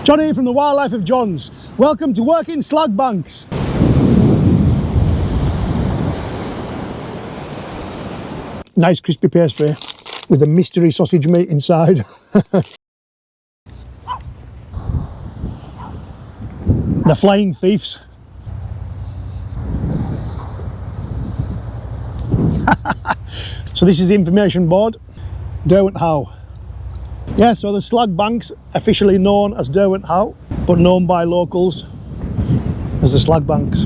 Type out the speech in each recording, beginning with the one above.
John here from the Wildlife of Johns. Welcome to Working Slag Banks. Nice crispy pastry with a mystery sausage meat inside. The flying thieves. So this is the information board. Derwent How. Yeah, so the slag banks, officially known as Derwent How, but known by locals as the slag banks.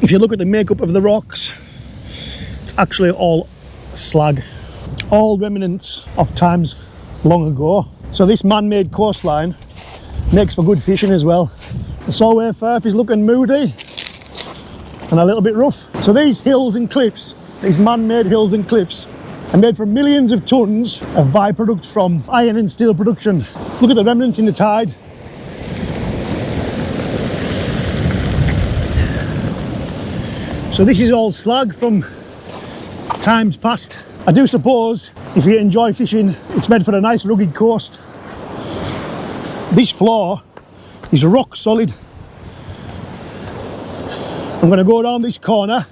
If you look at the makeup of the rocks, it's actually all slag, all remnants of times long ago. So this man-made coastline makes for good fishing as well. The Solway Firth is looking moody and a little bit rough. So these hills and cliffs, these man-made hills and cliffs, are made from millions of tonnes of byproduct from iron and steel production. Look at the remnants in the tide. So this is all slag from times past. I do suppose if you enjoy fishing, it's made for a nice rugged coast. This floor is rock solid. I'm going to go around this corner.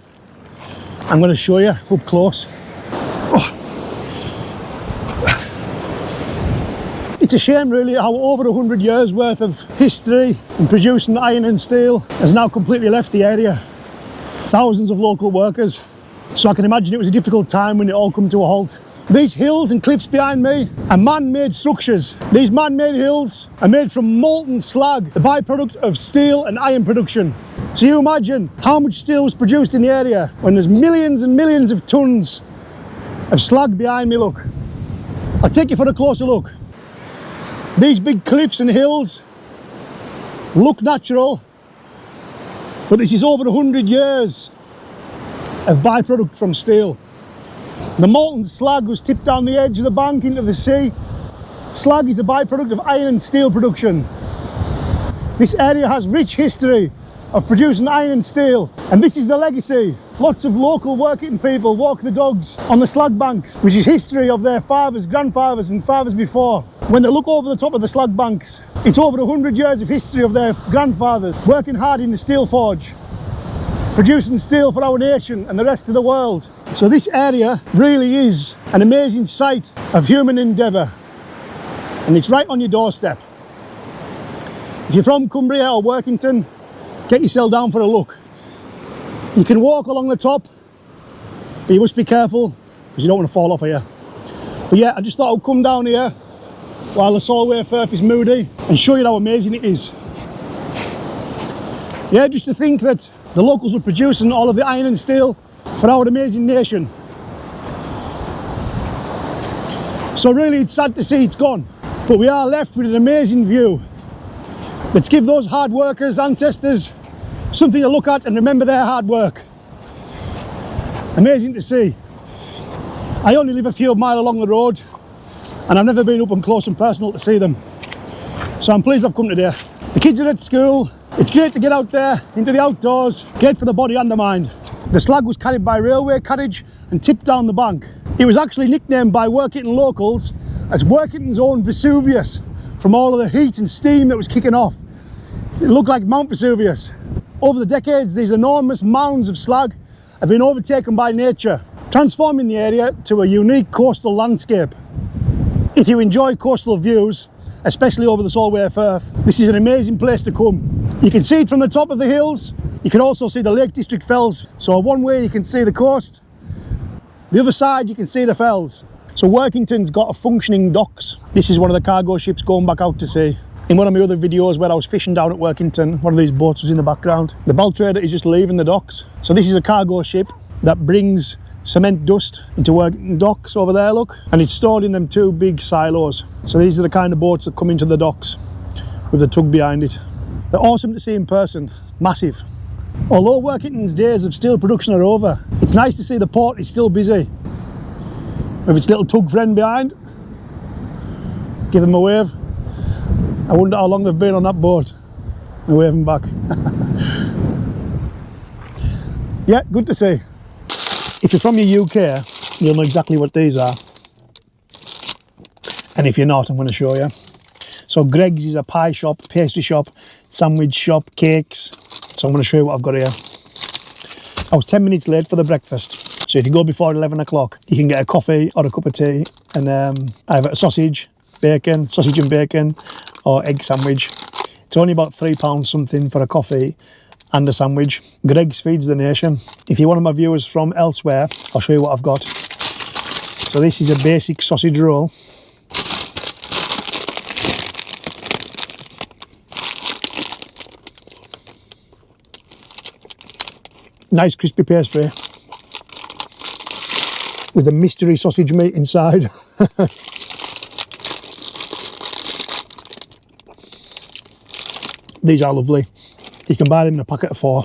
I'm going to show you up close. Oh. It's a shame really how over 100 years worth of history in producing iron and steel has now completely left the area. Thousands of local workers. So I can imagine it was a difficult time when it all come to a halt. These hills and cliffs behind me are man-made structures. These man-made hills are made from molten slag, the byproduct of steel and iron production. So you imagine how much steel was produced in the area when there's millions and millions of tonnes of slag behind me, look. I'll take you for a closer look. These big cliffs and hills look natural, but this is over 100 years of byproduct from steel. The molten slag was tipped down the edge of the bank into the sea. Slag is a byproduct of iron and steel production. This area has rich history of producing iron and steel, and this is the legacy. Lots of local Workington people walk the dogs on the slag banks, which is history of their fathers, grandfathers and fathers before. When they look over the top of the slag banks, it's over 100 years of history of their grandfathers working hard in the steel forge, producing steel for our nation and the rest of the world. So this area really is an amazing site of human endeavour, and it's right on your doorstep. If you're from Cumbria or Workington, get yourself down for a look. You can walk along the top, but you must be careful because you don't want to fall off here. But yeah, I just thought I'd come down here while the Solway Firth is moody and show you how amazing it is. Yeah, just to think that the locals were producing all of the iron and steel for our amazing nation. So really it's sad to see it's gone, but we are left with an amazing view. Let's give those hard workers, ancestors, something to look at and remember their hard work. Amazing to see. I only live a few miles along the road and I've never been up and close and personal to see them. So I'm pleased I've come today. The kids are at school. It's great to get out there into the outdoors, great for the body and the mind. The slag was carried by railway carriage and tipped down the bank. It was actually nicknamed by Workington locals as Workington's own Vesuvius from all of the heat and steam that was kicking off. It looked like Mount Vesuvius. Over the decades, these enormous mounds of slag have been overtaken by nature, transforming the area to a unique coastal landscape. If you enjoy coastal views, especially over the Solway Firth, this is an amazing place to come. You can see it from the top of the hills. You can also see the Lake District fells. So one way you can see the coast, the other side you can see the fells. So Workington's got a functioning docks. This is one of the cargo ships going back out to sea. In one of my other videos where I was fishing down at Workington, one of these boats was in the background. The bulk trader is just leaving the docks. So this is a cargo ship that brings cement dust into Workington docks over there, look, and it's stored in them two big silos. So these are the kind of boats that come into the docks with the tug behind it. They're awesome to see in person, massive. Although Workington's days of steel production are over, it's nice to see the port is still busy. With its little tug friend behind, give them a wave. I wonder how long they've been on that boat. They're waving back. Yeah, good to see. If you're from the UK, you'll know exactly what these are. And if you're not, I'm going to show you. So Greg's is a pie shop, pastry shop, sandwich shop, cakes. So I'm going to show you what I've got here. I was 10 minutes late for the breakfast. So if you go before 11 o'clock, you can get a coffee or a cup of tea and either a sausage and bacon or egg sandwich. It's only about £3 something for a coffee and a sandwich. Greg's feeds the nation. If you're one of my viewers from elsewhere, I'll show you what I've got. So this is a basic sausage roll. Nice crispy pastry with a mystery sausage meat inside. These are lovely. You can buy them in a packet of 4,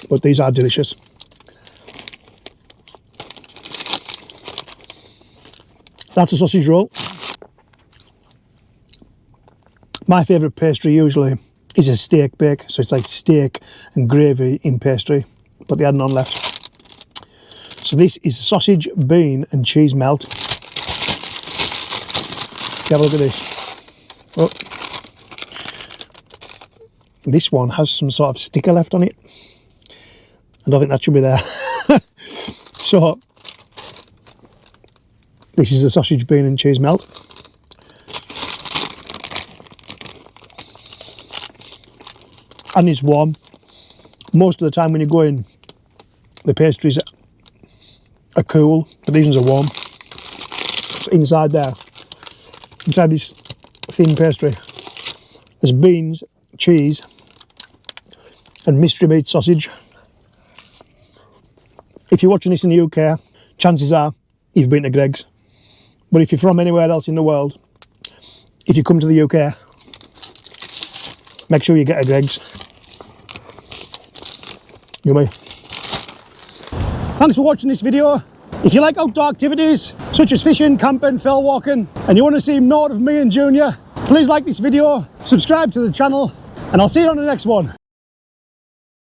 but these are delicious. That's a sausage roll. My favourite pastry usually is a steak bake, so it's like steak and gravy in pastry, but they had none left. So this is sausage, bean and cheese melt. Have a look at this. Oh. This one has some sort of sticker left on it. I don't think that should be there. So this is the sausage, bean and cheese melt. And it's warm. Most of the time when you go in, the pastries are cool, but these ones are warm. So inside there, inside this thin pastry, there's beans, cheese, and mystery meat sausage. If you're watching this in the UK, chances are you've been to Greg's. But if you're from anywhere else in the world, if you come to the UK, make sure you get a Greg's. Yummy. Thanks for watching this video. If you like outdoor activities such as fishing, camping, fell walking, and you want to see more of me and Junior, please like this video, subscribe to the channel, and I'll see you on the next one.